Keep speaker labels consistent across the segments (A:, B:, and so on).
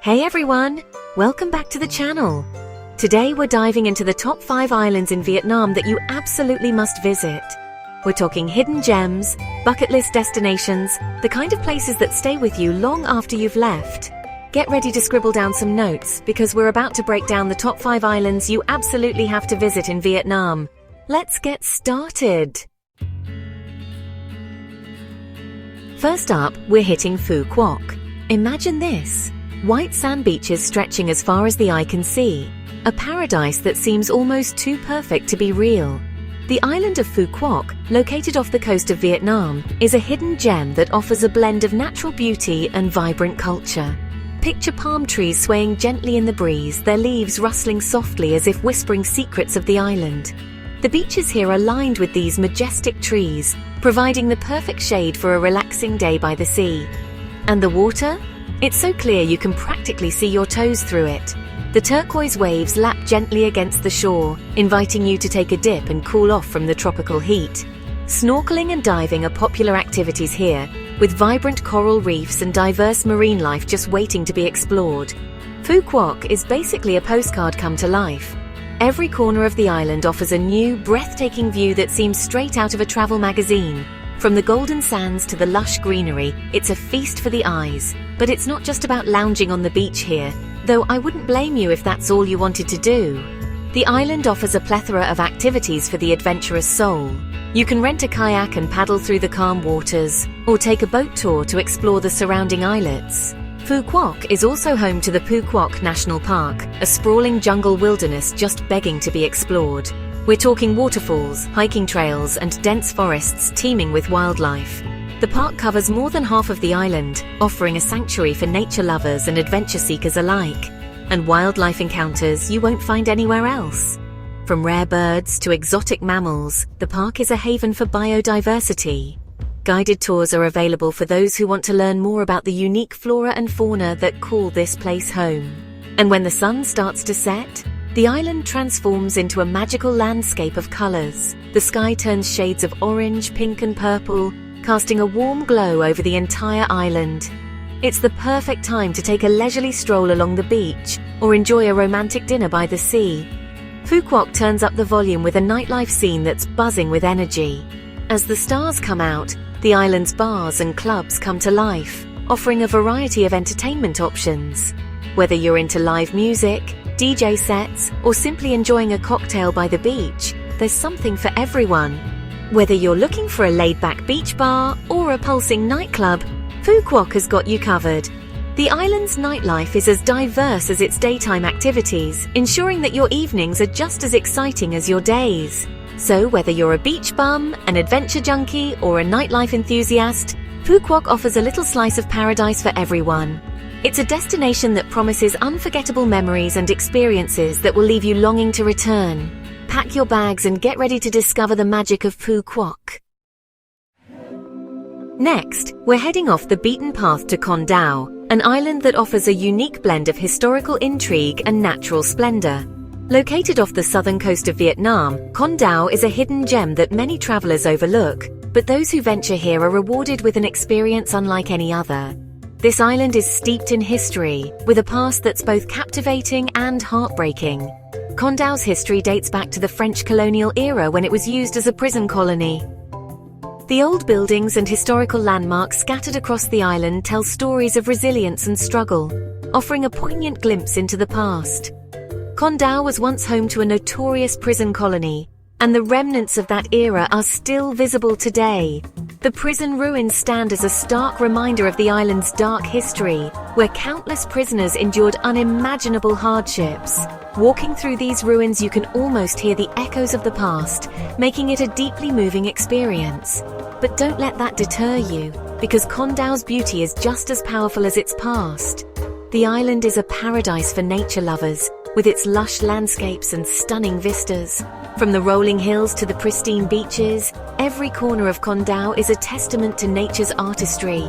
A: Hey everyone! Welcome back to the channel. Today we're diving into the top 5 islands in Vietnam that you absolutely must visit. We're talking hidden gems, bucket list destinations, the kind of places that stay with you long after you've left. Get ready to scribble down some notes because we're about to break down the top 5 islands you absolutely have to visit in Vietnam. Let's get started! First up, we're hitting Phu Quoc. Imagine this. White sand beaches stretching as far as the eye can see. A paradise that seems almost too perfect to be real. The island of Phu Quoc, located off the coast of Vietnam, is a hidden gem that offers a blend of natural beauty and vibrant culture. Picture palm trees swaying gently in the breeze, their leaves rustling softly as if whispering secrets of the island. The beaches here are lined with these majestic trees, providing the perfect shade for a relaxing day by the sea. And the water? It's so clear you can practically see your toes through it. The turquoise waves lap gently against the shore, inviting you to take a dip and cool off from the tropical heat. Snorkeling and diving are popular activities here, with vibrant coral reefs and diverse marine life just waiting to be explored. Phu Quoc is basically a postcard come to life. Every corner of the island offers a new, breathtaking view that seems straight out of a travel magazine. From the golden sands to the lush greenery, it's a feast for the eyes. But it's not just about lounging on the beach here, though I wouldn't blame you if that's all you wanted to do. The island offers a plethora of activities for the adventurous soul. You can rent a kayak and paddle through the calm waters, or take a boat tour to explore the surrounding islets. Phu Quoc is also home to the Phu Quoc National Park, a sprawling jungle wilderness just begging to be explored. We're talking waterfalls, hiking trails, and dense forests teeming with wildlife. The park covers more than half of the island, offering a sanctuary for nature lovers and adventure seekers alike, and wildlife encounters you won't find anywhere else. From rare birds to exotic mammals, the park is a haven for biodiversity. Guided tours are available for those who want to learn more about the unique flora and fauna that call this place home. And when the sun starts to set, the island transforms into a magical landscape of colors. The sky turns shades of orange, pink, and purple, casting a warm glow over the entire island. It's the perfect time to take a leisurely stroll along the beach or enjoy a romantic dinner by the sea. Phu Quoc turns up the volume with a nightlife scene that's buzzing with energy. As the stars come out, the island's bars and clubs come to life, offering a variety of entertainment options. Whether you're into live music, DJ sets, or simply enjoying a cocktail by the beach, there's something for everyone. Whether you're looking for a laid-back beach bar or a pulsing nightclub, Phu Quoc has got you covered. The island's nightlife is as diverse as its daytime activities, ensuring that your evenings are just as exciting as your days. So whether you're a beach bum, an adventure junkie, or a nightlife enthusiast, Phu Quoc offers a little slice of paradise for everyone. It's a destination that promises unforgettable memories and experiences that will leave you longing to return. Pack your bags and get ready to discover the magic of Phu Quoc. Next, we're heading off the beaten path to Con Dao, an island that offers a unique blend of historical intrigue and natural splendor. Located off the southern coast of Vietnam, Con Dao is a hidden gem that many travelers overlook, but those who venture here are rewarded with an experience unlike any other. This island is steeped in history, with a past that's both captivating and heartbreaking. Con Dao's history dates back to the French colonial era when it was used as a prison colony. The old buildings and historical landmarks scattered across the island tell stories of resilience and struggle, offering a poignant glimpse into the past. Con Dao was once home to a notorious prison colony, and the remnants of that era are still visible today. The prison ruins stand as a stark reminder of the island's dark history, where countless prisoners endured unimaginable hardships. Walking through these ruins, you can almost hear the echoes of the past, making it a deeply moving experience. But don't let that deter you, because Con Dao's beauty is just as powerful as its past. The island is a paradise for nature lovers, with its lush landscapes and stunning vistas. From the rolling hills to the pristine beaches, every corner of Con Dao is a testament to nature's artistry.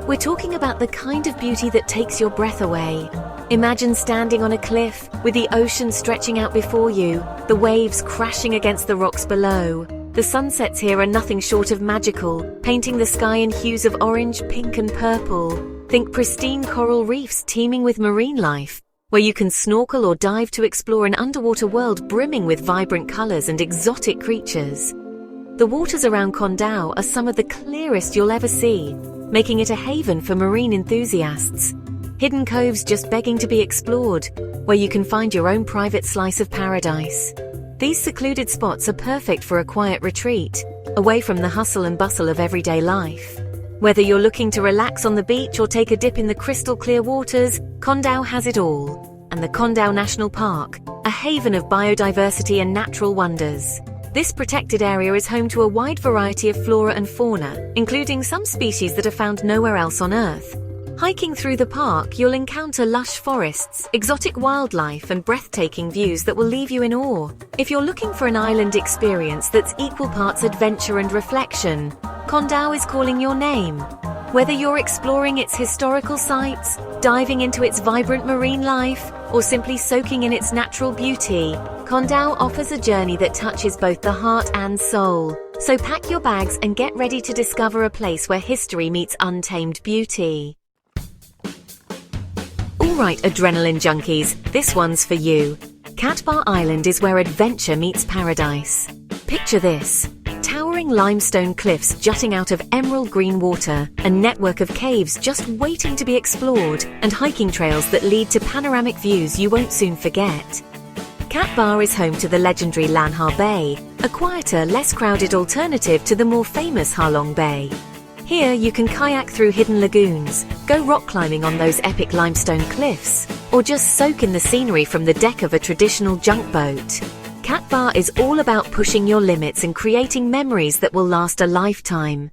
A: We're talking about the kind of beauty that takes your breath away. Imagine standing on a cliff, with the ocean stretching out before you, the waves crashing against the rocks below. The sunsets here are nothing short of magical, painting the sky in hues of orange, pink, and purple. Think pristine coral reefs teeming with marine life, where you can snorkel or dive to explore an underwater world brimming with vibrant colors and exotic creatures. The waters around Condau are some of the clearest you'll ever see, making it a haven for marine enthusiasts. Hidden coves just begging to be explored, where you can find your own private slice of paradise. These secluded spots are perfect for a quiet retreat, away from the hustle and bustle of everyday life. Whether you're looking to relax on the beach or take a dip in the crystal clear waters, Condau has it all. And the Condau National Park, a haven of biodiversity and natural wonders. This protected area is home to a wide variety of flora and fauna, including some species that are found nowhere else on Earth. Hiking through the park, you'll encounter lush forests, exotic wildlife, and breathtaking views that will leave you in awe. If you're looking for an island experience that's equal parts adventure and reflection, Condau is calling your name. Whether you're exploring its historical sites, diving into its vibrant marine life, or simply soaking in its natural beauty, Condau offers a journey that touches both the heart and soul. So pack your bags and get ready to discover a place where history meets untamed beauty. Alright, adrenaline junkies, this one's for you. Cat Bar Island is where adventure meets paradise. Picture this. Towering limestone cliffs jutting out of emerald green water, a network of caves just waiting to be explored, and hiking trails that lead to panoramic views you won't soon forget. Cat Bar is home to the legendary Lanha Bay, a quieter, less crowded alternative to the more famous Ha Long Bay. Here you can kayak through hidden lagoons, go rock climbing on those epic limestone cliffs, or just soak in the scenery from the deck of a traditional junk boat. Cat Bar is all about pushing your limits and creating memories that will last a lifetime.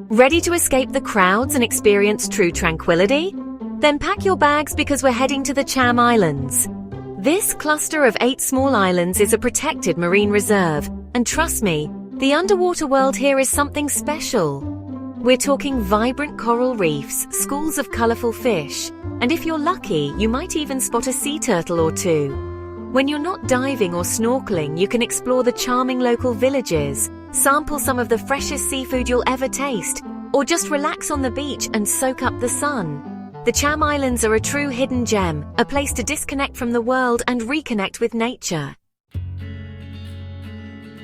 A: Ready to escape the crowds and experience true tranquility? Then pack your bags because we're heading to the Cham Islands. This cluster of 8 small islands is a protected marine reserve, and trust me, the underwater world here is something special. We're talking vibrant coral reefs, schools of colorful fish, and if you're lucky, you might even spot a sea turtle or two. When you're not diving or snorkeling, you can explore the charming local villages, sample some of the freshest seafood you'll ever taste, or just relax on the beach and soak up the sun. The Cham Islands are a true hidden gem, a place to disconnect from the world and reconnect with nature.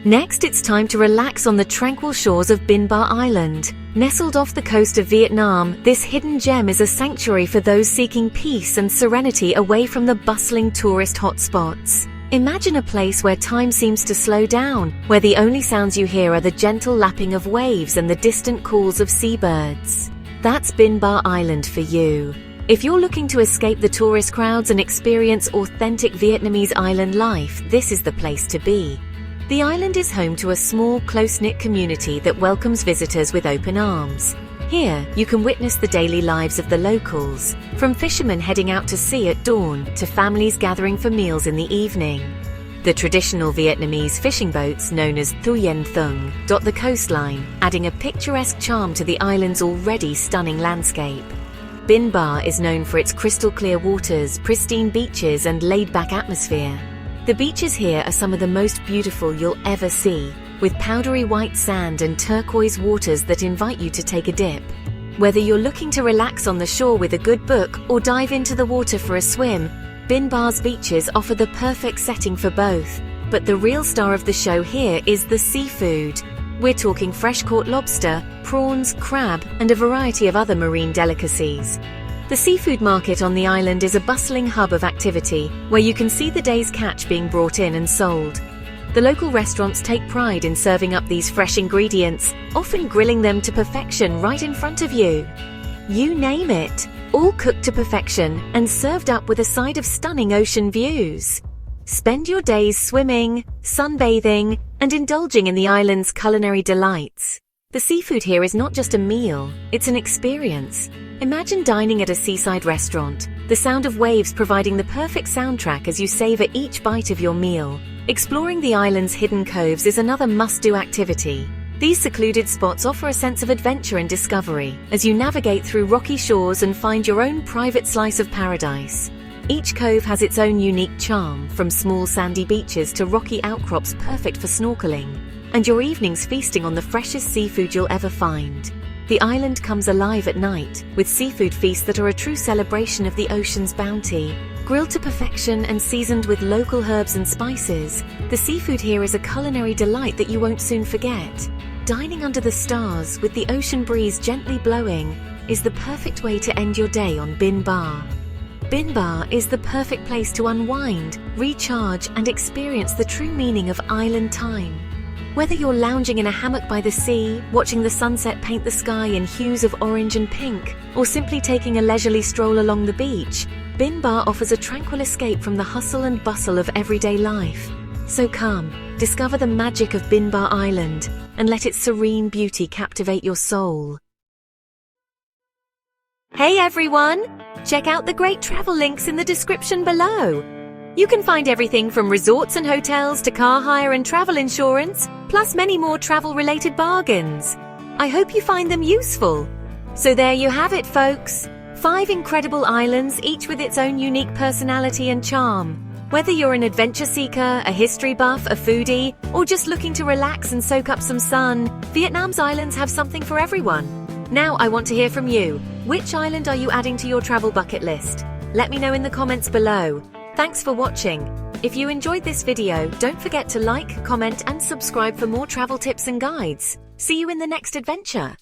A: Next, it's time to relax on the tranquil shores of Bin Ba Island. Nestled off the coast of Vietnam, this hidden gem is a sanctuary for those seeking peace and serenity away from the bustling tourist hotspots. Imagine a place where time seems to slow down, where the only sounds you hear are the gentle lapping of waves and the distant calls of seabirds. That's Bin Ba Island for you. If you're looking to escape the tourist crowds and experience authentic Vietnamese island life, this is the place to be. The island is home to a small, close-knit community that welcomes visitors with open arms. Here, you can witness the daily lives of the locals, from fishermen heading out to sea at dawn to families gathering for meals in the evening. The traditional Vietnamese fishing boats, known as Thuyen Thung, dot the coastline, adding a picturesque charm to the island's already stunning landscape. Bin Ba is known for its crystal-clear waters, pristine beaches, and laid-back atmosphere. The beaches here are some of the most beautiful you'll ever see, with powdery white sand and turquoise waters that invite you to take a dip. Whether you're looking to relax on the shore with a good book or dive into the water for a swim, Bin Ba's beaches offer the perfect setting for both. But the real star of the show here is the seafood. We're talking fresh-caught lobster, prawns, crab, and a variety of other marine delicacies. The seafood market on the island is a bustling hub of activity, where you can see the day's catch being brought in and sold. The local restaurants take pride in serving up these fresh ingredients, often grilling them to perfection right in front of you. You name it, all cooked to perfection and served up with a side of stunning ocean views. Spend your days swimming, sunbathing, and indulging in the island's culinary delights. The seafood here is not just a meal, it's an experience. Imagine dining at a seaside restaurant, the sound of waves providing the perfect soundtrack as you savor each bite of your meal. Exploring the island's hidden coves is another must-do activity. These secluded spots offer a sense of adventure and discovery as you navigate through rocky shores and find your own private slice of paradise. Each cove has its own unique charm, from small sandy beaches to rocky outcrops perfect for snorkeling, and your evenings feasting on the freshest seafood you'll ever find. The island comes alive at night, with seafood feasts that are a true celebration of the ocean's bounty. Grilled to perfection and seasoned with local herbs and spices, the seafood here is a culinary delight that you won't soon forget. Dining under the stars, with the ocean breeze gently blowing, is the perfect way to end your day on Bin Ba. Bin Ba is the perfect place to unwind, recharge, and experience the true meaning of island time. Whether you're lounging in a hammock by the sea, watching the sunset paint the sky in hues of orange and pink, or simply taking a leisurely stroll along the beach, Bin Ba offers a tranquil escape from the hustle and bustle of everyday life. So come, discover the magic of Bin Ba Island, and let its serene beauty captivate your soul. Hey everyone! Check out the great travel links in the description below. You can find everything from resorts and hotels to car hire and travel insurance, plus many more travel-related bargains. I hope you find them useful. So there you have it, folks. 5 incredible islands, each with its own unique personality and charm. Whether you're an adventure seeker, a history buff, a foodie, or just looking to relax and soak up some sun, Vietnam's islands have something for everyone. Now I want to hear from you. Which island are you adding to your travel bucket list? Let me know in the comments below. Thanks for watching. If you enjoyed this video, don't forget to like, comment, and subscribe for more travel tips and guides. See you in the next adventure.